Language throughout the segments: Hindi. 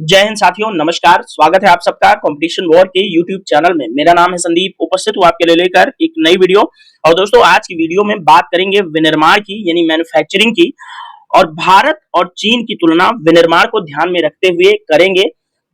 जय हिंद साथियों, नमस्कार। स्वागत है आप सबका कंपटीशन वॉर के यूट्यूब चैनल में। मेरा नाम है संदीप, उपस्थित हूँ आपके लिए लेकर एक नई वीडियो। और दोस्तों, आज की वीडियो में बात करेंगे विनिर्माण की, यानी मैन्युफैक्चरिंग की। और भारत और चीन की तुलना विनिर्माण को ध्यान में रखते हुए करेंगे।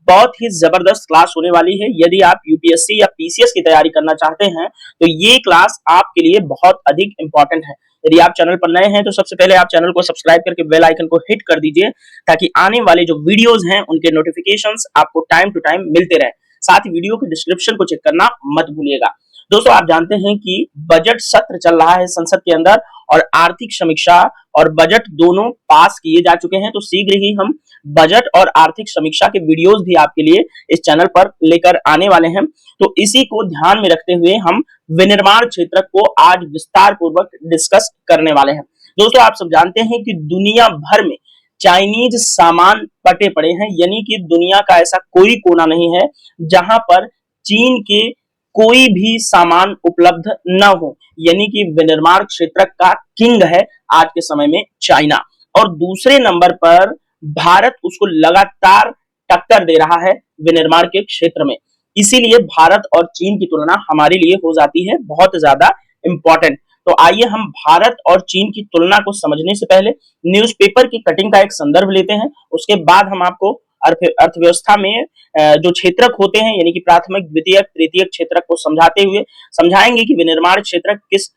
बहुत ही जबरदस्त क्लास होने वाली है। यदि आप यूपीएससी या पीसीएस की तैयारी करना चाहते हैं तो ये क्लास आपके लिए बहुत अधिक इंपॉर्टेंट है। यदि आप चैनल पर नए हैं तो सबसे पहले आप चैनल को सब्सक्राइब करके बेल आइकन को हिट कर दीजिए, ताकि आने वाले जो वीडियोस हैं उनके नोटिफिकेशंस आपको टाइम टू टाइम मिलते रहे। साथ ही वीडियो के डिस्क्रिप्शन को चेक करना मत भूलिएगा। दोस्तों, आप जानते हैं कि बजट सत्र चल रहा है संसद के अंदर, और आर्थिक समीक्षा और बजट दोनों पास किए जा चुके हैं। तो शीघ्र ही हम बजट और आर्थिक समीक्षा के वीडियोस भी आपके लिए इस चैनल पर लेकर आने वाले हैं। तो इसी को ध्यान में रखते हुए हम विनिर्माण क्षेत्र को आज विस्तार पूर्वक डिस्कस करने वाले हैं। दोस्तों, आप सब जानते हैं कि दुनिया भर में चाइनीज सामान पटे पड़े हैं, यानी कि दुनिया का ऐसा कोई कोना नहीं है जहां पर चीन के कोई भी सामान उपलब्ध न हो। यानी कि विनिर्माण क्षेत्र का किंग है आज के समय में चाइना, और दूसरे नंबर पर भारत उसको लगातार टक्कर दे रहा है विनिर्माण के क्षेत्र में। इसीलिए भारत और चीन की तुलना हमारे लिए हो जाती है बहुत ज्यादा इंपॉर्टेंट। तो आइए हम भारत और चीन की तुलना को समझने से पहले न्यूज़पेपर की कटिंग का एक संदर्भ लेते हैं। उसके बाद हम आपको अर्थव्यवस्था में जो क्षेत्रक होते हैं, यानी कि प्राथमिक, द्वितीयक, तृतीयक क्षेत्रक को समझाते हुए समझाएंगे कि विनिर्माण क्षेत्रक किस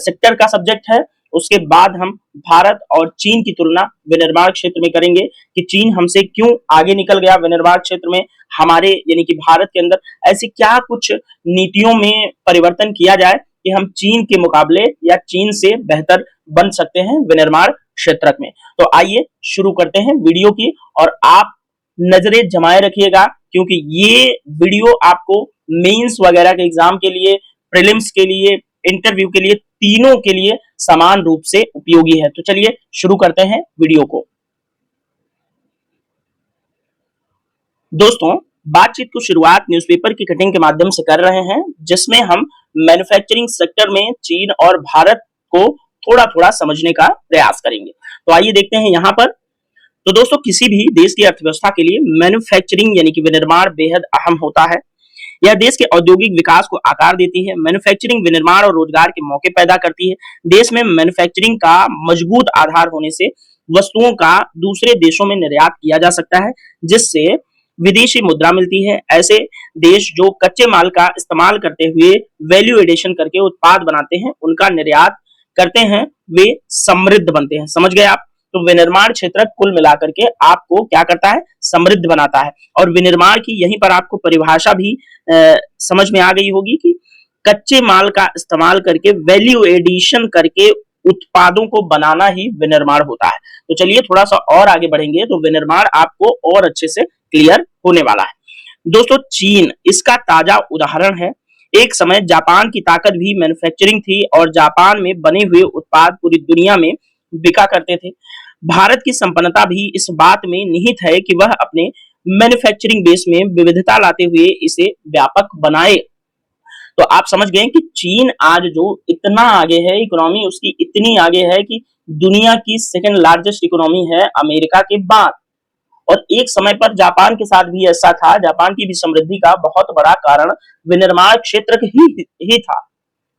सेक्टर का सब्जेक्ट है। उसके बाद हम भारत और चीन की तुलना विनिर्माण क्षेत्र में करेंगे कि चीन हमसे क्यों आगे निकल गया विनिर्माण क्षेत्र में। हमारे यानी कि भारत के अंदर ऐसी क्या कुछ नीतियों में परिवर्तन किया जाए कि हम चीन के मुकाबले या चीन से बेहतर बन सकते हैं विनिर्माण क्षेत्र में। तो आइए शुरू करते हैं वीडियो की, और आप नजरें जमाए रखिएगा, क्योंकि ये वीडियो आपको मेंस वगैरह के एग्जाम के लिए, प्रीलिम्स के लिए, इंटरव्यू के लिए, तीनों के लिए समान रूप से उपयोगी है। तो चलिए शुरू करते हैं वीडियो को। दोस्तों, बातचीत को शुरुआत न्यूज़पेपर की कटिंग के माध्यम से कर रहे हैं, जिसमें हम मैन्युफैक्चरिंग सेक्टर में चीन और भारत को थोड़ा थोड़ा समझने का प्रयास करेंगे। तो आइए देखते हैं यहां पर। तो दोस्तों, किसी भी देश की अर्थव्यवस्था के लिए मैन्युफैक्चरिंग यानी कि विनिर्माण बेहद अहम होता है। यह देश के औद्योगिक विकास को आकार देती है। मैन्युफैक्चरिंग विनिर्माण और रोजगार के मौके पैदा करती है। देश में मैन्युफैक्चरिंग का मजबूत आधार होने से वस्तुओं का दूसरे देशों में निर्यात किया जा सकता है, जिससे विदेशी मुद्रा मिलती है। ऐसे देश जो कच्चे माल का इस्तेमाल करते हुए वैल्यू एडिशन करके उत्पाद बनाते हैं, उनका निर्यात करते हैं, वे समृद्ध बनते हैं। समझ गए आप? तो विनिर्माण क्षेत्र कुल मिलाकर के आपको क्या करता है? समृद्ध बनाता है। और विनिर्माण की यहीं पर आपको परिभाषा भी समझ में आ गई होगी कि कच्चे माल का इस्तेमाल करके वैल्यू एडिशन करके उत्पादों को बनाना ही विनिर्माण होता है। तो चलिए थोड़ा सा और आगे बढ़ेंगे तो विनिर्माण आपको और अच्छे से क्लियर होने वाला है। दोस्तों, चीन इसका ताजा उदाहरण है। एक समय जापान की ताकत भी मैन्युफैक्चरिंग थी, और जापान में बने हुए उत्पाद पूरी दुनिया में बिका करते थे। भारत की संपन्नता भी इस बात में निहित है कि वह अपने मैन्युफैक्चरिंग बेस में विविधता लाते हुए इसे व्यापक बनाए। तो आप समझ गए कि चीन आज जो इतना आगे है, इकोनॉमी उसकी इतनी आगे है कि दुनिया की सेकंड लार्जेस्ट इकोनॉमी है अमेरिका के बाद। और एक समय पर जापान के साथ भी ऐसा था। जापान की भी समृद्धि का बहुत बड़ा कारण विनिर्माण क्षेत्र ही था।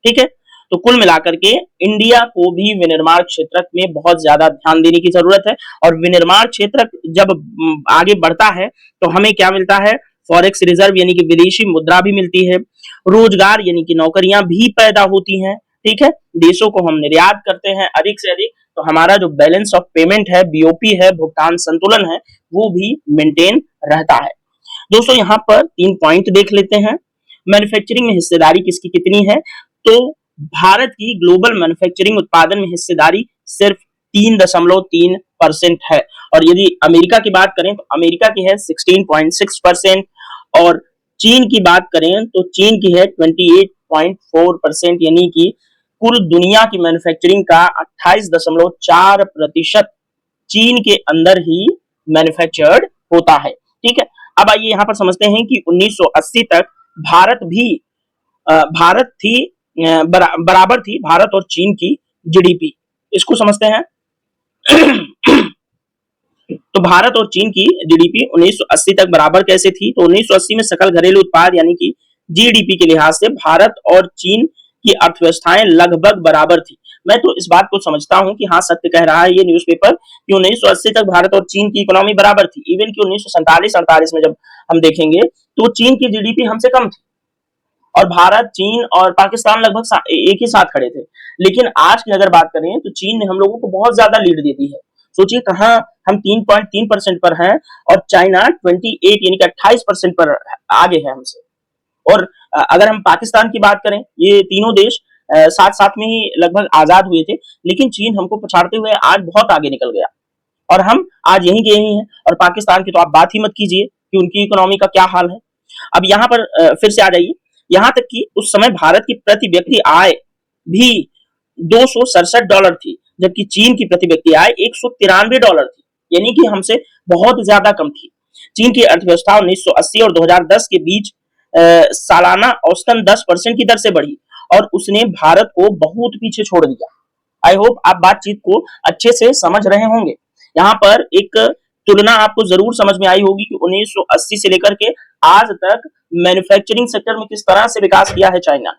ठीक है, तो कुल मिलाकर के इंडिया को भी विनिर्माण क्षेत्र में बहुत ज्यादा ध्यान देने की जरूरत है। और विनिर्माण क्षेत्र जब आगे बढ़ता है तो हमें क्या मिलता है? फॉरेक्स रिजर्व यानी कि विदेशी मुद्रा भी मिलती है। रोजगार यानी कि नौकरियां भी पैदा होती हैं। ठीक है, देशों को हम निर्यात करते हैं अधिक से अधिक, तो हमारा जो बैलेंस ऑफ पेमेंट है, बीओपी है, भुगतान संतुलन है, वो भी मेंटेन रहता है। दोस्तों, यहाँ पर 3 पॉइंट देख लेते हैं। मैन्युफैक्चरिंग में हिस्सेदारी किसकी कितनी है? तो भारत की ग्लोबल मैन्युफैक्चरिंग उत्पादन में हिस्सेदारी सिर्फ 3.3% है। और यदि अमेरिका की बात करें तो अमेरिका की है 16.6%, और चीन की बात करें तो चीन की है 28.4%, यानी कि कुल दुनिया की मैन्युफैक्चरिंग का 28.4% चीन के अंदर ही मैन्युफैक्चर्ड होता है। ठीक है, अब आइए यहां पर समझते हैं कि 1980 तक भारत थी बराबर थी भारत और चीन की जीडीपी। इसको समझते हैं। तो भारत और चीन की जीडीपी 1980 तक बराबर कैसे थी? तो 1980 में सकल घरेलू उत्पाद यानी कि जीडीपी के लिहाज से भारत और चीन की अर्थव्यवस्थाएं लगभग बराबर थी। मैं तो इस बात को समझता हूं कि हाँ, सत्य कह रहा है ये न्यूज़पेपर कि 1980 तक भारत और चीन की इकोनॉमी बराबर थी। इवन कि 1947-48 में जब हम देखेंगे तो चीन की जीडीपी हमसे कम थी और भारत, चीन और पाकिस्तान लगभग एक ही साथ खड़े थे। लेकिन आज की अगर बात करें तो चीन ने हम लोगों को बहुत ज्यादा लीड दे दी है। सोचिए कहाँ हम 3.3% पर हैं और चाइना 28 यानी कि 28% पर आगे है हमसे। और अगर हम पाकिस्तान की बात करें, ये तीनों देश साथ साथ में ही लगभग आजाद हुए थे, लेकिन चीन हमको पछाड़ते हुए आज बहुत आगे निकल गया और हम आज यहीं के यहीं हैं। और पाकिस्तान की तो आप बात ही मत कीजिए कि उनकी इकोनॉमी का क्या हाल है। अब यहाँ पर फिर से आ जाइए, यहाँ तक कि उस समय भारत की प्रति व्यक्ति आय भी $267 थी, जबकि चीन की प्रति व्यक्ति आय $193 थी, यानी कि हमसे बहुत ज्यादा कम थी। चीन की अर्थव्यवस्था 1980 और 2010 के बीच सालाना औसतन 10% की दर से बढ़ी और उसने भारत को बहुत पीछे छोड़ दिया। आई होप आप बातचीत को अच्छे से समझ रहे होंगे। यहाँ पर एक तुलना आपको जरूर समझ में आई होगी कि 1980 से लेकर के आज तक मैन्युफैक्चरिंग सेक्टर में किस तरह से विकास किया है चाइना।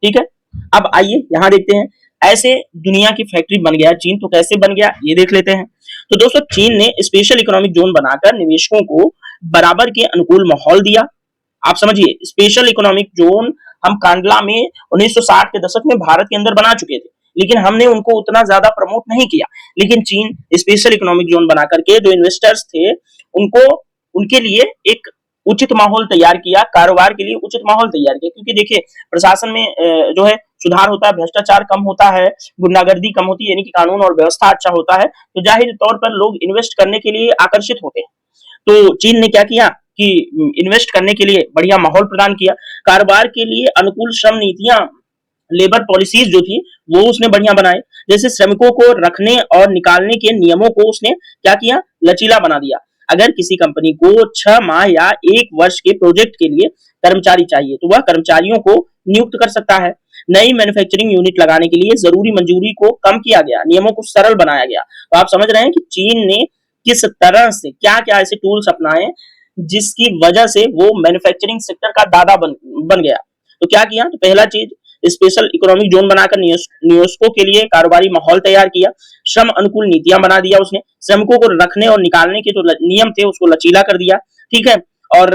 ठीक है, अब आइए यहाँ देखते हैं ऐसे दुनिया की फैक्ट्री बन गया चीन, तो कैसे बन गया ये देख लेते हैं। तो दोस्तों, चीन ने स्पेशल इकोनॉमिक जोन बनाकर निवेशकों को बराबर के अनुकूल माहौल दिया। आप समझिए, स्पेशल इकोनॉमिक जोन हम कांडला में 1960 के दशक में भारत के अंदर बना चुके थे, लेकिन हमने उनको उतना ज्यादा प्रमोट नहीं किया। लेकिन चीन स्पेशल इकोनॉमिक जोन बना करके जो इन्वेस्टर्स थे उनको, उनके लिए एक उचित माहौल तैयार किया, कारोबार के लिए उचित माहौल तैयार किया। क्योंकि देखिए, प्रशासन में जो है सुधार होता है, भ्रष्टाचार कम होता है, गुंडागर्दी कम होती है, यानी कि कानून और व्यवस्था अच्छा होता है, तो जाहिर तौर पर लोग इन्वेस्ट करने के लिए आकर्षित होते हैं। तो चीन ने क्या किया कि इन्वेस्ट करने के लिए बढ़िया माहौल प्रदान किया, कारोबार के लिए अनुकूल श्रम नीतियां, लेबर पॉलिसीज जो थी वो उसने बढ़िया बनाए। जैसे श्रमिकों को रखने और निकालने के नियमों को उसने क्या किया, लचीला बना दिया। अगर किसी कंपनी को 6 माह या 1 वर्ष के प्रोजेक्ट के लिए कर्मचारी चाहिए तो वह कर्मचारियों को नियुक्त कर सकता है। नई मैन्युफैक्चरिंग यूनिट लगाने के लिए जरूरी मंजूरी को कम किया गया, नियमों को सरल बनाया गया। तो आप समझ रहे हैं कि चीन ने किस तरह से क्या क्या ऐसे टूल्स अपनाए जिसकी वजह से वो मैन्युफैक्चरिंग सेक्टर का दादा बन गया। तो क्या किया, तो पहला चीज, स्पेशल इकोनॉमिक जोन बनाकर निवेशकों के लिए कारोबारी माहौल तैयार किया, श्रम अनुकूल नीतियां बना दिया उसने, श्रमिकों को रखने और निकालने के जो नियम थे उसको लचीला कर दिया। ठीक है, और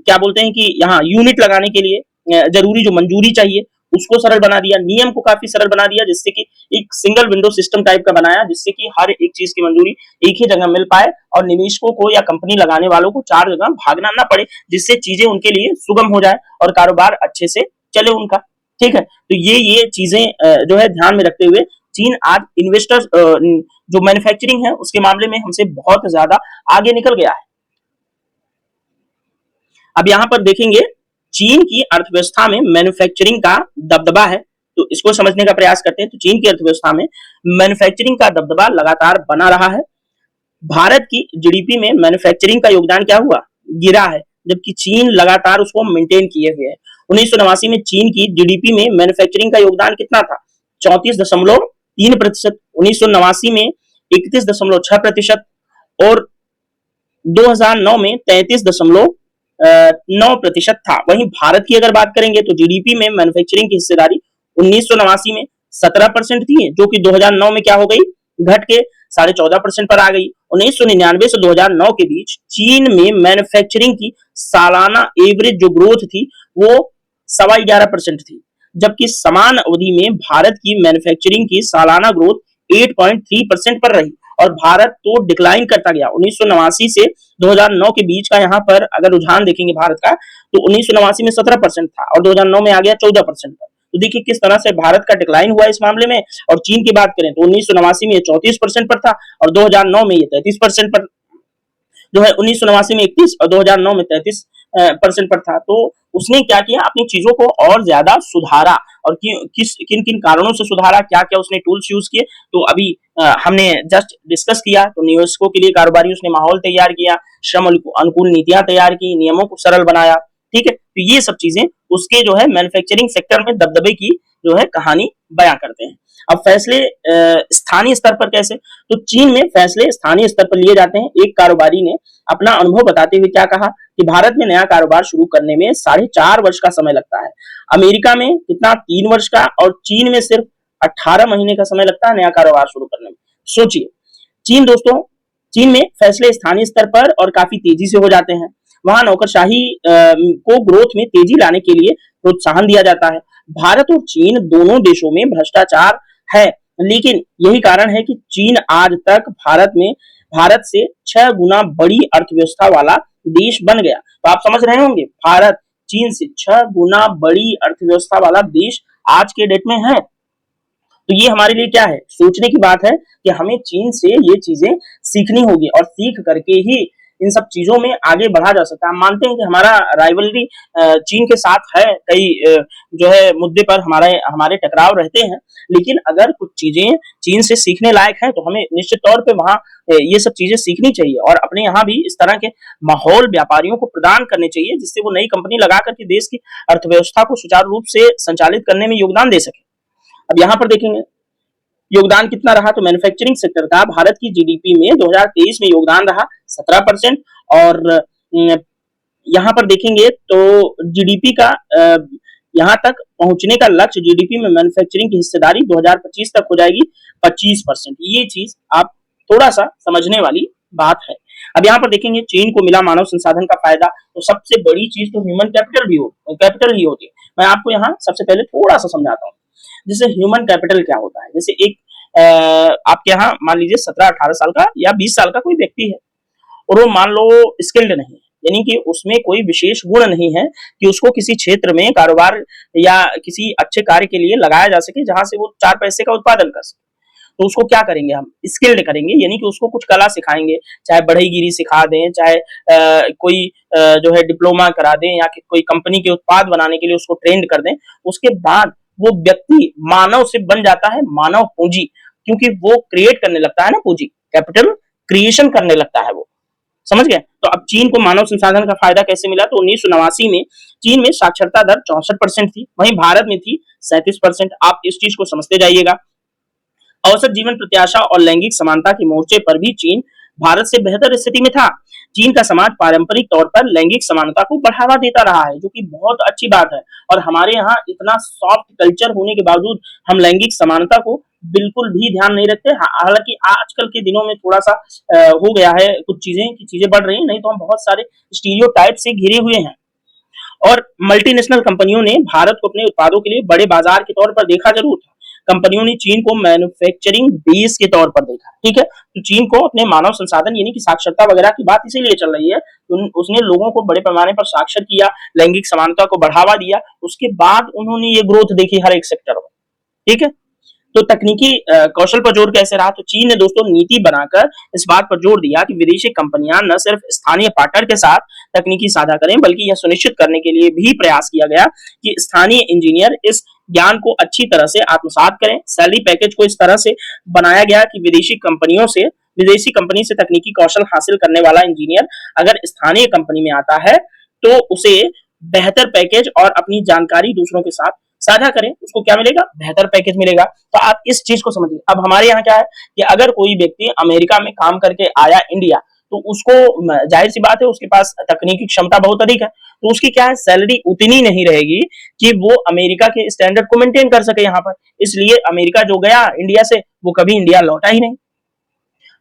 क्या बोलते हैं कि यहाँ यूनिट लगाने के लिए जरूरी जो मंजूरी चाहिए उसको सरल बना दिया, नियम को काफी सरल बना दिया, जिससे कि एक सिंगल विंडो सिस्टम टाइप का बनाया, जिससे कि हर एक चीज की मंजूरी एक ही जगह मिल पाए और निवेशकों को या कंपनी लगाने वालों को 4 जगह भागना ना पड़े, जिससे चीजें उनके लिए सुगम हो जाए और कारोबार अच्छे से चले उनका। ठीक है, तो ये चीजें जो है ध्यान में रखते हुए चीन आज इन्वेस्टर्स जो मैन्युफैक्चरिंग है उसके मामले में हमसे बहुत ज्यादा आगे निकल गया है। अब यहाँ पर देखेंगे चीन की अर्थव्यवस्था में मैन्युफैक्चरिंग का दबदबा है, तो इसको समझने का प्रयास करते हैं। तो चीन की अर्थव्यवस्था में मैन्युफैक्चरिंग का दबदबा लगातार बना रहा है। भारत की जीडीपी में मैन्युफैक्चरिंग का योगदान क्या हुआ, गिरा है, जबकि चीन लगातार उसको मेंटेन किए हुए है। 1989 में चीन की जीडीपी में मैन्युफैक्चरिंग का योगदान कितना था, 34.3%। 1989 में 31.6% और 2009 में 33.9% था। वहीं भारत की अगर बात करेंगे तो जीडीपी में मैन्युफैक्चरिंग की हिस्सेदारी 1989 में 17% थी, जो कि 2009 में क्या हो गई, घट के 14.5% पर आ गई। 1999 से 2009 के बीच चीन में मैन्युफैक्चरिंग की सालाना एवरेज जो ग्रोथ थी वो 11.25% थी, जबकि समान अवधि में भारत की मैन्युफैक्चरिंग की सालाना ग्रोथ 8.3% पर रही और भारत तो डिक्लाइन करता गया। 1989 से 2009 के बीच का यहाँ पर अगर रुझान देखेंगे भारत का, तो 1989 में 17% था और 2009 में आ गया 14% पर। तो देखिए किस तरह से भारत का डिक्लाइन हुआ इस मामले में। और चीन की बात करें तो 1989 में 34% पर था और 2009 में ये 33% पर जो है, 1989 में 31 और 2009 में 33% पर था। तो उसने क्या किया, अपनी चीजों को और ज्यादा सुधारा और किन किन कारणों से सुधारा, क्या क्या उसने टूल्स यूज किए, तो अभी हमने जस्ट डिस्कस किया। तो निवेशकों के लिए कारोबारी उसने माहौल तैयार किया, श्रम अनुकूल नीतियां तैयार की, नियमों को सरल बनाया। ठीक है, तो ये सब चीजें उसके जो है मैन्युफैक्चरिंग सेक्टर में दबदबे की जो है कहानी बयां करते हैं। अब फैसले स्थानीय स्तर पर कैसे? तो चीन में फैसले स्थानीय स्तर पर लिए जाते हैं। एक कारोबारी ने अपना अनुभव बताते हुए क्या कहा कि भारत में नया कारोबार शुरू करने में 4.5 वर्ष का समय लगता है। अमेरिका में कितना? 3 वर्ष का। और चीन में सिर्फ 18 महीने का समय लगता है नया कारोबार शुरू करने में। सोचिए, चीन दोस्तों, चीन में फैसले स्थानीय स्तर पर और काफी तेजी से हो जाते हैं। वहां नौकरशाही को ग्रोथ में तेजी लाने के लिए प्रोत्साहन दिया जाता है। भारत और चीन दोनों देशों में भ्रष्टाचार है, लेकिन यही कारण है कि चीन आज तक भारत से 6 गुना बड़ी अर्थव्यवस्था वाला देश बन गया। तो आप समझ रहे होंगे, भारत चीन से 6 गुना बड़ी अर्थव्यवस्था वाला देश आज के डेट में है। तो ये हमारे लिए क्या है? सोचने की बात है कि हमें चीन से ये चीजें सीखनी होगी और सीख करके ही इन सब चीजों में आगे बढ़ा जा सकता है। हम मानते हैं कि हमारा राइवलरी चीन के साथ है, कई जो है मुद्दे पर हमारे टकराव रहते हैं, लेकिन अगर कुछ चीजें चीन से सीखने लायक है तो हमें निश्चित तौर पे वहां ये सब चीजें सीखनी चाहिए और अपने यहाँ भी इस तरह के माहौल व्यापारियों को प्रदान करने चाहिए, जिससे वो नई कंपनी लगा करके देश की अर्थव्यवस्था को सुचारू रूप से संचालित करने में योगदान दे सके। अब यहाँ पर देखेंगे योगदान कितना रहा, तो मैन्युफैक्चरिंग सेक्टर का भारत की जीडीपी में 2023 में योगदान रहा 17%। और यहाँ पर देखेंगे तो जीडीपी का यहाँ तक पहुंचने का लक्ष्य, जीडीपी में मैन्युफैक्चरिंग की हिस्सेदारी 2025 तक हो जाएगी 25%। ये चीज आप थोड़ा सा समझने वाली बात है। अब यहाँ पर देखेंगे चीन को मिला मानव संसाधन का फायदा, तो सबसे बड़ी चीज तो ह्यूमन कैपिटल ही होती है। मैं आपको यहाँ सबसे पहले थोड़ा सा समझाता हूँ। जैसे ह्यूमन कैपिटल क्या होता है, जैसे एक आपके यहाँ मान लीजिए 17-18 साल का या 20 साल का कोई व्यक्ति है और वो मान लो स्किल्ड नहीं है, यानी कि उसमें कोई विशेष गुण नहीं है कि उसको किसी क्षेत्र में कारोबार या किसी अच्छे कार्य के लिए लगाया जा सके जहां से वो 4 पैसे का उत्पादन कर सके। तो उसको क्या करेंगे? हम स्किल्ड करेंगे, यानी कि उसको कुछ कला सिखाएंगे, चाहे बढ़ईगिरी सिखा दें, चाहे कोई जो है डिप्लोमा करा दें या कोई कंपनी के उत्पाद बनाने के लिए उसको ट्रेंड कर दें। उसके बाद वो व्यक्ति मानव से बन जाता है मानव पूंजी, क्योंकि वो क्रिएट करने लगता है ना, पूंजी कैपिटल क्रिएशन करने लगता है वो। समझ गए? तो अब चीन को मानव संसाधन का फायदा कैसे मिला? तो 1989 में चीन में साक्षरता दर 64% थी, वहीं भारत में थी 37%। आप इस चीज को समझते जाइएगा। औसत जीवन प्रत्याशा और लैंगिक समानता के मोर्चे पर भी चीन भारत से बेहतर स्थिति में था। चीन का समाज पारंपरिक तौर पर लैंगिक समानता को बढ़ावा देता रहा है, जो कि बहुत अच्छी बात है। और हमारे यहाँ इतना सॉफ्ट कल्चर होने के बावजूद हम लैंगिक समानता को बिल्कुल भी ध्यान नहीं रखते। हालांकि आजकल के दिनों में थोड़ा सा हो गया है, कुछ चीजें बढ़ रही हैं, नहीं तो हम बहुत सारे स्टीरियोटाइप से घिरे हुए हैं। और मल्टीनेशनल कंपनियों ने भारत को अपने उत्पादों के लिए बड़े बाजार के तौर पर देखा जरूर था। कंपनियों ने चीन को मैन्युफैक्चरिंग बेस के तौर पर देखा। ठीक है, तो चीन को अपने मानव संसाधन यानी कि साक्षरता वगैरह की बात इसीलिए चल रही है, उसने लोगों को बड़े पैमाने पर साक्षर किया, लैंगिक समानता को बढ़ावा दिया, उसके बाद उन्होंने ये ग्रोथ देखी हर एक सेक्टर में। ठीक है, तो तकनीकी कौशल पर जोर कैसे रहा? तो चीन ने दोस्तों नीति बनाकर इस बात पर जोर दिया कि विदेशी कंपनियां न सिर्फ स्थानीय पार्टनर के साथ तकनीकी साझा करें, बल्कि यह सुनिश्चित करने के लिए भी प्रयास किया गया कि स्थानीय इंजीनियर इस ज्ञान को अच्छी तरह से आत्मसात करें। सैलरी पैकेज को इस तरह से बनाया गया कि विदेशी कंपनी से तकनीकी कौशल हासिल करने वाला इंजीनियर अगर स्थानीय कंपनी में आता है तो उसे बेहतर पैकेज और अपनी जानकारी दूसरों के साथ साझा करें, उसको क्या मिलेगा? बेहतर पैकेज मिलेगा। तो आप इस चीज को समझिए। अब हमारे यहाँ क्या है कि अगर कोई व्यक्ति अमेरिका में काम करके आया इंडिया, तो उसको जाहिर सी बात है उसके पास तकनीकी क्षमता बहुत अधिक है, तो उसकी क्या है, सैलरी उतनी नहीं रहेगी कि वो अमेरिका के स्टैंडर्ड को मेंटेन कर सके यहाँ पर। इसलिए अमेरिका जो गया इंडिया से, वो कभी इंडिया लौटा ही नहीं।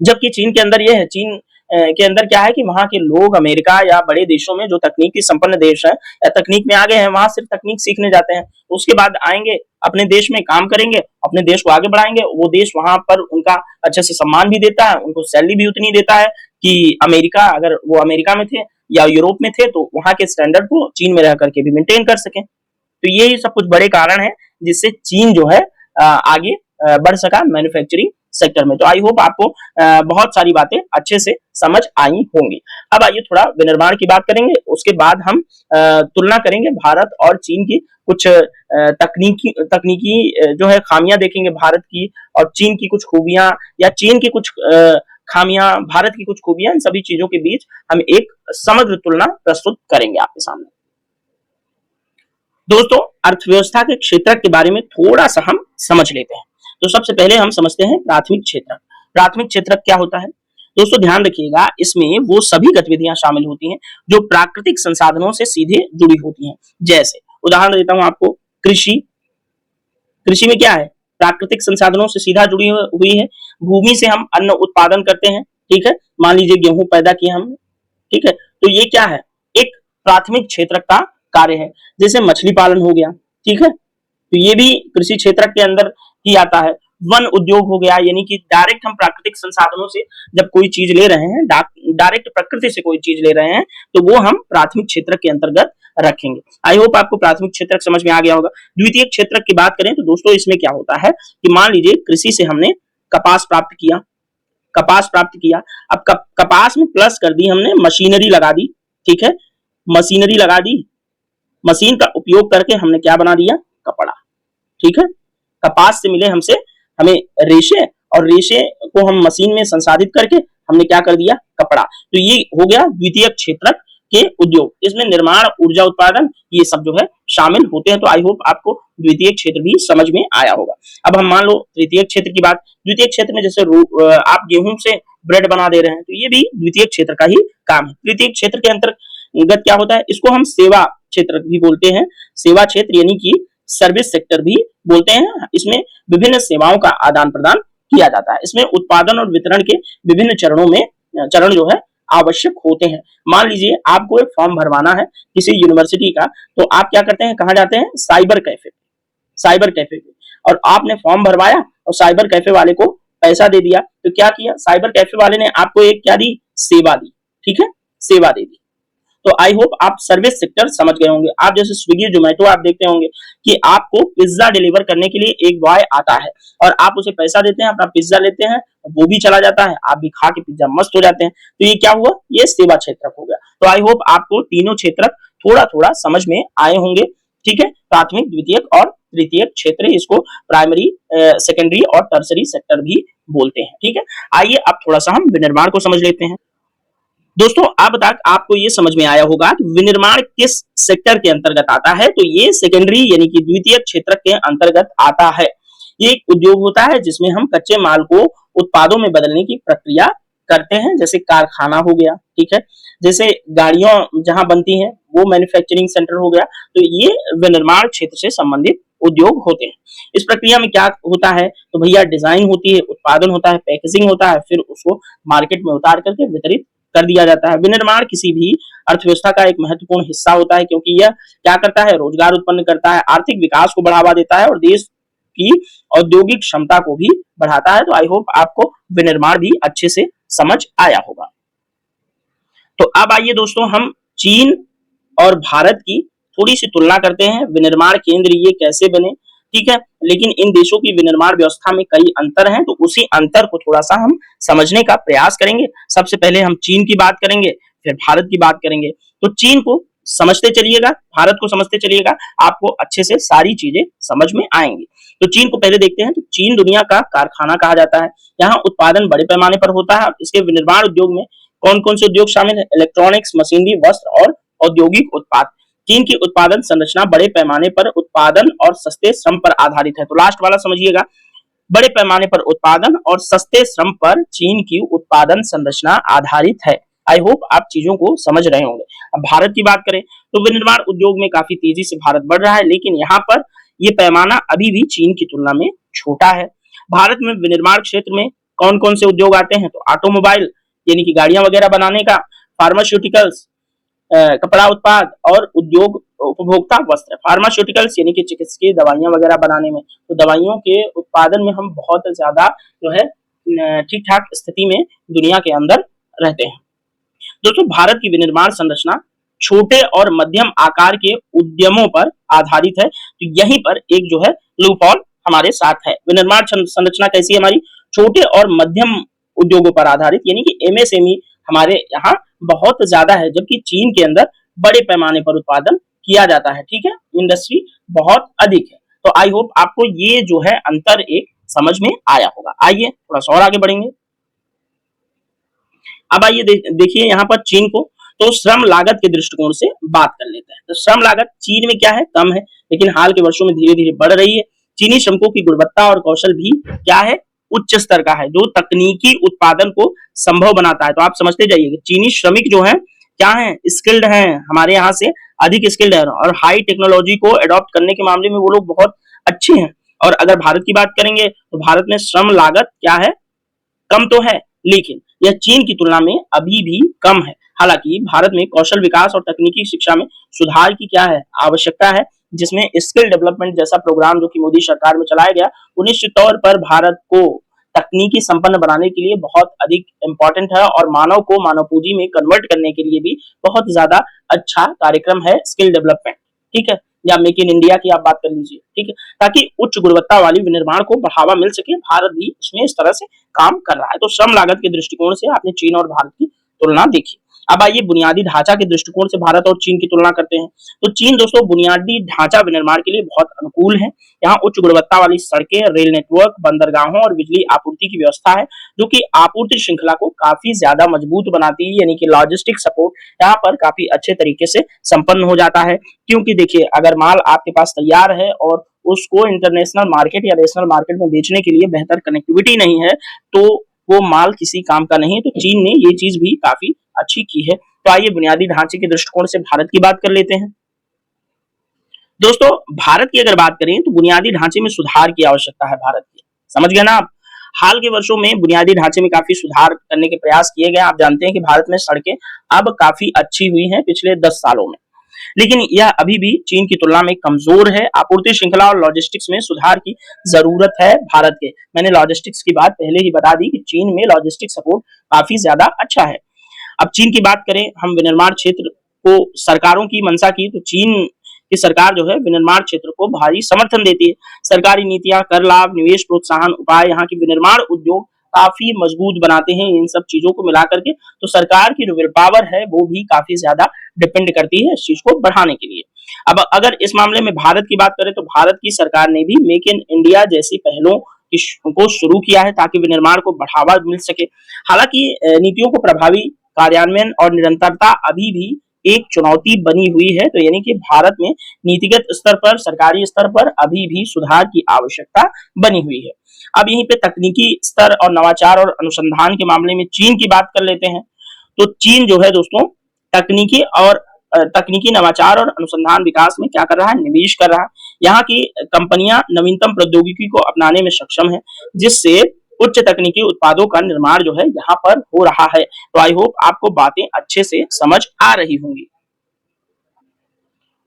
जबकि चीन के अंदर ये है, चीन के अंदर क्या है कि वहां के लोग अमेरिका या बड़े देशों में जो तकनीकी संपन्न देश है या तकनीक में आगे हैं, वहां सिर्फ तकनीक सीखने जाते हैं, उसके बाद आएंगे अपने देश में काम करेंगे, अपने देश को आगे बढ़ाएंगे। वो देश वहां पर उनका अच्छे से सम्मान भी देता है, उनको सैलरी भी उतनी देता है कि अमेरिका, अगर वो अमेरिका में थे या यूरोप में थे तो वहां के स्टैंडर्ड को चीन में रह करके भी मेंटेन कर सके। तो यही सब कुछ बड़े कारण है जिससे चीन जो है आगे बढ़ सका मैन्युफैक्चरिंग सेक्टर में। तो आई होप आपको बहुत सारी बातें अच्छे से समझ आई होंगी। अब आइए थोड़ा विनिर्माण की बात करेंगे, उसके बाद हम तुलना करेंगे भारत और चीन की कुछ तकनीकी जो है खामियां देखेंगे भारत की, और चीन की कुछ खूबियां या चीन की कुछ खामियां, भारत की कुछ खूबियां, इन सभी चीजों के बीच हम एक समग्र तुलना प्रस्तुत करेंगे आपके सामने। दोस्तों अर्थव्यवस्था के क्षेत्र के बारे में थोड़ा सा हम समझ लेते हैं। तो सबसे पहले हम समझते हैं प्राथमिक क्षेत्र। प्राथमिक क्षेत्र क्या होता है? दोस्तों ध्यान रखिएगा, इसमें वो सभी गतिविधियां शामिल होती हैं जो प्राकृतिक संसाधनों से सीधे जुड़ी होती हैं। जैसे उदाहरण देता हूं आपको, कृषि। कृषि में क्या है? प्राकृतिक संसाधनों से सीधा जुड़ी हुई है। भूमि से हम अन्न उत्पादन करते हैं, ठीक है। मान लीजिए गेहूं पैदा किया हमने, ठीक है, तो ये क्या है? एक प्राथमिक क्षेत्र का कार्य है। जैसे मछली पालन हो गया, ठीक है, तो ये भी कृषि क्षेत्र के अंदर ही आता है। वन उद्योग हो गया, यानी कि डायरेक्ट हम प्राकृतिक संसाधनों से जब कोई चीज ले रहे हैं, डायरेक्ट प्रकृति से कोई चीज ले रहे हैं, तो वो हम प्राथमिक क्षेत्र के अंतर्गत रखेंगे। आई होप आपको प्राथमिक क्षेत्र समझ में आ गया होगा। द्वितीय क्षेत्र की बात करें तो दोस्तों इसमें क्या होता है कि मान लीजिए कृषि से हमने कपास प्राप्त किया, कपास प्राप्त किया। अब कपास में प्लस कर दी हमने, मशीनरी लगा दी, ठीक है, मशीनरी लगा दी। मशीन का उपयोग करके हमने क्या बना दिया? कपड़ा, ठीक है। कपास से मिले हमसे हमें रेशे, और रेशे को हम मशीन में संसाधित करके हमने क्या कर दिया? कपड़ा। तो ये हो गया द्वितीय क्षेत्र के उद्योग। इसमें निर्माण, ऊर्जा उत्पादन, ये सब जो है शामिल होते हैं। तो आई होप आपको द्वितीय क्षेत्र भी समझ में आया होगा। अब हम मान लो तृतीय क्षेत्र की बात। द्वितीय क्षेत्र में जैसे आप गेहूं से ब्रेड बना दे रहे हैं, तो ये भी द्वितीय क्षेत्र का ही काम है। तृतीय क्षेत्र के अंतर्गत क्या होता है? इसको हम सेवा क्षेत्र भी बोलते हैं। सेवा क्षेत्र यानी कि सर्विस सेक्टर भी बोलते हैं। इसमें विभिन्न सेवाओं का आदान प्रदान किया जाता है। इसमें उत्पादन और वितरण के विभिन्न चरण जो है आवश्यक होते हैं। मान लीजिए आपको एक फॉर्म भरवाना है किसी यूनिवर्सिटी का, तो आप क्या करते हैं? कहाँ जाते हैं? Cyber cafe. साइबर कैफे पे, और आपने फॉर्म भरवाया और साइबर कैफे वाले को पैसा दे दिया। तो क्या किया? साइबर कैफे वाले ने आपको एक क्या दी? सेवा दी, ठीक है, सेवा दे दी। तो आई होप आप सर्विस सेक्टर समझ गए होंगे। आप जैसे स्विगी, जोमेटो आप देखते होंगे कि आपको पिज्जा डिलीवर करने के लिए एक बॉय आता है और आप उसे पैसा देते हैं, अपना पिज्जा लेते हैं, वो भी चला जाता है, आप भी खा के पिज्जा मस्त हो जाते हैं। तो ये क्या हुआ? ये सेवा क्षेत्र हो गया। तो आई होप आपको तीनों क्षेत्र थोड़ा थोड़ा समझ में आए होंगे, ठीक है। प्राथमिक, द्वितीयक और तृतीयक क्षेत्र, इसको प्राइमरी, सेकेंडरी और टर्सरी सेक्टर भी बोलते हैं, ठीक है। आइए अब थोड़ा सा हम विनिर्माण को समझ लेते हैं। दोस्तों अब तक आपको ये समझ में आया होगा कि विनिर्माण किस सेक्टर के अंतर्गत आता है। तो ये सेकेंडरी यानी कि द्वितीय क्षेत्र के अंतर्गत आता है। ये एक उद्योग होता है जिसमें हम कच्चे माल को उत्पादों में बदलने की प्रक्रिया करते हैं। जैसे कारखाना हो गया, ठीक है, जैसे गाड़ियां जहां बनती हैं वो मैन्युफैक्चरिंग सेंटर हो गया। तो ये विनिर्माण क्षेत्र से संबंधित उद्योग होते हैं। इस प्रक्रिया में क्या होता है? तो भैया डिजाइन होती है, उत्पादन होता है, पैकेजिंग होता है, फिर उसको मार्केट में उतार करके वितरित कर दिया जाता है। विनिर्माण किसी भी अर्थव्यवस्था का एक महत्वपूर्ण हिस्सा होता है, क्योंकि यह क्या करता है? रोजगार उत्पन्न करता है, आर्थिक विकास को बढ़ावा देता है और देश की औद्योगिक क्षमता को भी बढ़ाता है। तो आई होप आपको विनिर्माण भी अच्छे से समझ आया होगा। तो अब आइए दोस्तों हम चीन और भारत की थोड़ी सी तुलना करते हैं। विनिर्माण केंद्र ये कैसे बने, ठीक है, लेकिन इन देशों की विनिर्माण व्यवस्था में कई अंतर हैं, तो उसी अंतर को थोड़ा सा हम समझने का प्रयास करेंगे। सबसे पहले हम चीन की बात करेंगे, फिर भारत की बात करेंगे। तो चीन को समझते चलिएगा, भारत को समझते चलिएगा, आपको अच्छे से सारी चीजें समझ में आएंगी। तो चीन को पहले देखते हैं। तो चीन दुनिया का कारखाना कहा जाता है। यहाँ उत्पादन बड़े पैमाने पर होता है। इसके विनिर्माण उद्योग में कौन कौन से उद्योग शामिल है? इलेक्ट्रॉनिक्स, मशीनरी, वस्त्र और औद्योगिक उत्पाद। चीन की उत्पादन संरचना बड़े पैमाने पर उत्पादन और सस्ते श्रम पर आधारित है। तो लास्ट वाला समझिएगा, बड़े पैमाने पर उत्पादन और सस्ते श्रम पर चीन की उत्पादन संरचना आधारित है। आई होप आप चीजों को समझ रहे होंगे। अब भारत की बात करें तो विनिर्माण उद्योग में काफी तेजी से भारत बढ़ रहा है, लेकिन यहाँ पर ये पैमाना अभी भी चीन की तुलना में छोटा है। भारत में विनिर्माण क्षेत्र में कौन कौन से उद्योग आते हैं? तो ऑटोमोबाइल यानी कि गाड़ियां वगैरह बनाने का, फार्मास्यूटिकल्स कपड़ा उत्पाद, और उद्योग उपभोक्ता वस्त्र। फार्मास्यूटिकल्स यानी कि चिकित्सकीय दवाइयां वगैरह बनाने में, तो दवाइयों के उत्पादन में हम बहुत ज्यादा जो है ठीक ठाक स्थिति में दुनिया के अंदर रहते हैं। दोस्तों भारत की विनिर्माण संरचना छोटे और मध्यम आकार के उद्यमों पर आधारित है। तो यहीं पर एक जो है लूपहॉल हमारे साथ है। विनिर्माण संरचना कैसी है हमारी? छोटे और मध्यम उद्योगों पर आधारित, यानी कि एमएसएमई हमारे यहाँ बहुत ज्यादा है, जबकि चीन के अंदर बड़े पैमाने पर उत्पादन किया जाता है, ठीक है, इंडस्ट्री बहुत अधिक है। तो आई होप आपको ये जो है अंतर एक समझ में आया होगा। आइए थोड़ा सा और आगे बढ़ेंगे। अब आइए देखिए यहाँ पर चीन को। तो श्रम लागत के दृष्टिकोण से बात कर लेते हैं। तो श्रम लागत चीन में क्या है, कम है, लेकिन हाल के वर्षों में धीरे धीरे बढ़ रही है। चीनी श्रमिकों की गुणवत्ता और कौशल भी क्या है, उच्च स्तर का है, जो तकनीकी उत्पादन को संभव बनाता है। तो आप समझते जाइए कि चीनी श्रमिक जो है क्या है, स्किल्ड हैं, हमारे यहाँ से अधिक स्किल्ड है और हाई टेक्नोलॉजी को अडॉप्ट करने के मामले में वो लोग बहुत अच्छे हैं। और अगर भारत की बात करेंगे तो भारत में श्रम लागत क्या है, कम तो है, लेकिन यह चीन की तुलना में अभी भी कम है। हालांकि भारत में कौशल विकास और तकनीकी शिक्षा में सुधार की क्या है, आवश्यकता है, जिसमें स्किल डेवलपमेंट जैसा प्रोग्राम जो कि मोदी सरकार में चलाया गया, वो निश्चित तौर पर भारत को तकनीकी संपन्न बनाने के लिए बहुत अधिक इंपॉर्टेंट है और मानव को मानव पूंजी में कन्वर्ट करने के लिए भी बहुत ज्यादा अच्छा कार्यक्रम है स्किल डेवलपमेंट, ठीक है, या मेक इन इंडिया की आप बात कर लीजिए, ठीक है, ताकि उच्च गुणवत्ता वाली विनिर्माण को बढ़ावा मिल सके। भारत भी इसमें इस तरह से काम कर रहा है। तो श्रम लागत के दृष्टिकोण से आपने चीन और भारत की तुलना देखी। अब आइए बुनियादी ढांचा के दृष्टिकोण से भारत और चीन की तुलना करते हैं। तो चीन दोस्तों बुनियादी ढांचा विनिर्माण के लिए बहुत अनुकूल है। यहाँ उच्च गुणवत्ता वाली सड़कें, रेल नेटवर्क, बंदरगाहों और बिजली आपूर्ति की व्यवस्था है, जो कि आपूर्ति श्रृंखला को काफी ज्यादा मजबूत बनाती है, यानी कि लॉजिस्टिक सपोर्ट यहाँ पर काफी अच्छे तरीके से संपन्न हो जाता है। क्योंकि देखिए, अगर माल आपके पास तैयार है और उसको इंटरनेशनल मार्केट या नेशनल मार्केट में बेचने के लिए बेहतर कनेक्टिविटी नहीं है, तो वो माल किसी काम का नहीं है। तो चीन ने ये चीज भी काफी अच्छी की है। तो आइए बुनियादी ढांचे के दृष्टिकोण से भारत की बात कर लेते हैं। दोस्तों भारत की अगर बात करें तो बुनियादी ढांचे में सुधार की आवश्यकता है भारत की, समझ गए ना आप। हाल के वर्षों में बुनियादी ढांचे में काफी सुधार करने के प्रयास किए गए। आप जानते हैं कि भारत में सड़कें अब काफी अच्छी हुई हैं पिछले 10 सालों में, लेकिन यह अभी भी चीन की तुलना में कमजोर है। आपूर्ति श्रृंखला और लॉजिस्टिक्स में सुधार की जरूरत है भारत के। मैंने लॉजिस्टिक्स की बात पहले ही बता दी कि चीन में लॉजिस्टिक सपोर्ट काफी ज्यादा अच्छा है। अब चीन की बात करें हम, विनिर्माण क्षेत्र को सरकारों की मंशा की, तो चीन की सरकार जो है विनिर्माण क्षेत्र को भारी समर्थन देती है। सरकारी नीतियां, कर लाभ, निवेश प्रोत्साहन उपाय यहाँ की विनिर्माण उद्योग काफी मजबूत बनाते हैं। इन सब चीजों को मिला करके तो सरकार की जो विल पावर है वो भी काफी ज्यादा डिपेंड करती है इस चीज को बढ़ाने के लिए। अब अगर इस मामले में भारत की बात करें तो भारत की सरकार ने भी मेक इन इंडिया जैसी पहलों को शुरू किया है ताकि विनिर्माण को बढ़ावा मिल सके। हालांकि नीतियों को प्रभावी कार्यान्वयन और निरंतरता अभी भी एक चुनौती बनी हुई है। तो यानी कि भारत में नीतिगत स्तर पर, सरकारी स्तर पर अभी भी सुधार की आवश्यकता बनी हुई है। अब यहीं पे तकनीकी स्तर और नवाचार और अनुसंधान के मामले में चीन की बात कर लेते हैं। तो चीन जो है दोस्तों तकनीकी नवाचार और अनुसंधान विकास में क्या कर रहा है, निवेश कर रहा है। यहाँ की कंपनियां नवीनतम प्रौद्योगिकी को अपनाने में सक्षम है, जिससे उच्च तकनीकी उत्पादों का निर्माण जो है यहाँ पर हो रहा है। तो आई होप आपको बातें अच्छे से समझ आ रही होंगी।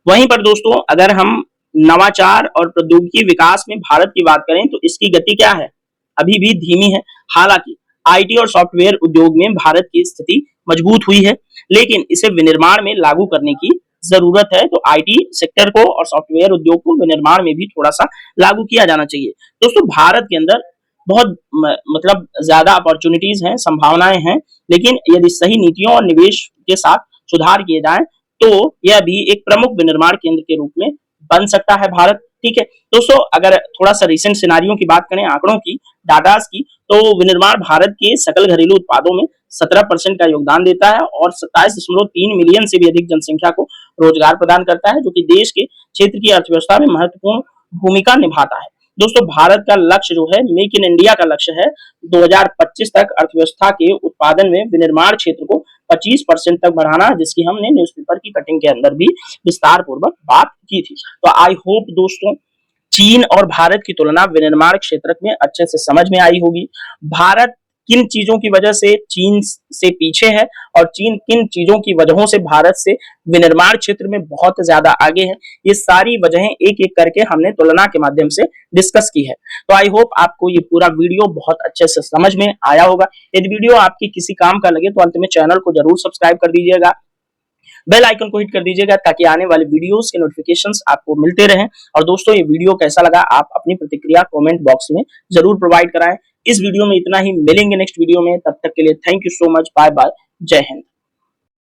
वहीं पर दोस्तों अगर हम नवाचार और प्रौद्योगिकी विकास में भारत की बात करें तो इसकी गति क्या है, अभी भी धीमी है। हालांकि आईटी और सॉफ्टवेयर उद्योग में भारत की स्थिति मजबूत हुई है, लेकिन इसे विनिर्माण में लागू करने की जरूरत है। तो आईटी सेक्टर को और सॉफ्टवेयर उद्योग को विनिर्माण में भी थोड़ा सा लागू किया जाना चाहिए। दोस्तों भारत के अंदर बहुत मतलब ज्यादा अपॉर्चुनिटीज हैं, संभावनाएं हैं, लेकिन यदि सही नीतियों और निवेश के साथ सुधार किए जाएं तो यह भी एक प्रमुख विनिर्माण केंद्र के रूप में बन सकता है भारत, ठीक है। दोस्तों अगर थोड़ा सा रिसेंट सिनारियों की बात करें, आंकड़ों की, डाटास की, तो विनिर्माण भारत के सकल घरेलू उत्पादों में 17% का योगदान देता है और 27.3 मिलियन से भी अधिक जनसंख्या को रोजगार प्रदान करता है, जो कि देश के क्षेत्र की अर्थव्यवस्था में महत्वपूर्ण भूमिका निभाता है। दोस्तों भारत का लक्ष्य जो है, मेक इन इंडिया का लक्ष्य है 2025 तक अर्थव्यवस्था के उत्पादन में विनिर्माण क्षेत्र को 25% तक बढ़ाना, जिसकी हमने न्यूज़पेपर की कटिंग के अंदर भी विस्तार पूर्वक बात की थी। तो आई होप दोस्तों चीन और भारत की तुलना विनिर्माण क्षेत्र में अच्छे से समझ में आई होगी। भारत किन चीजों की वजह से चीन से पीछे है और चीन किन चीजों की वजहों से भारत से विनिर्माण क्षेत्र में बहुत ज्यादा आगे है, ये सारी वजहें एक एक करके हमने तुलना के माध्यम से डिस्कस की है। तो आई होप आपको ये पूरा वीडियो बहुत अच्छे से समझ में आया होगा। यदि वीडियो आपकी किसी काम का लगे तो अंत में चैनल को जरूर सब्सक्राइब कर दीजिएगा, बेल आइकन को हिट कर दीजिएगा ताकि आने वाले वीडियोस के नोटिफिकेशंस आपको मिलते रहें। और दोस्तों ये वीडियो कैसा लगा आप अपनी प्रतिक्रिया कमेंट बॉक्स में जरूर प्रोवाइड कराएं। इस वीडियो में इतना ही, मिलेंगे नेक्स्ट वीडियो में, तब तक के लिए thank you so much, bye bye, जय हिंद।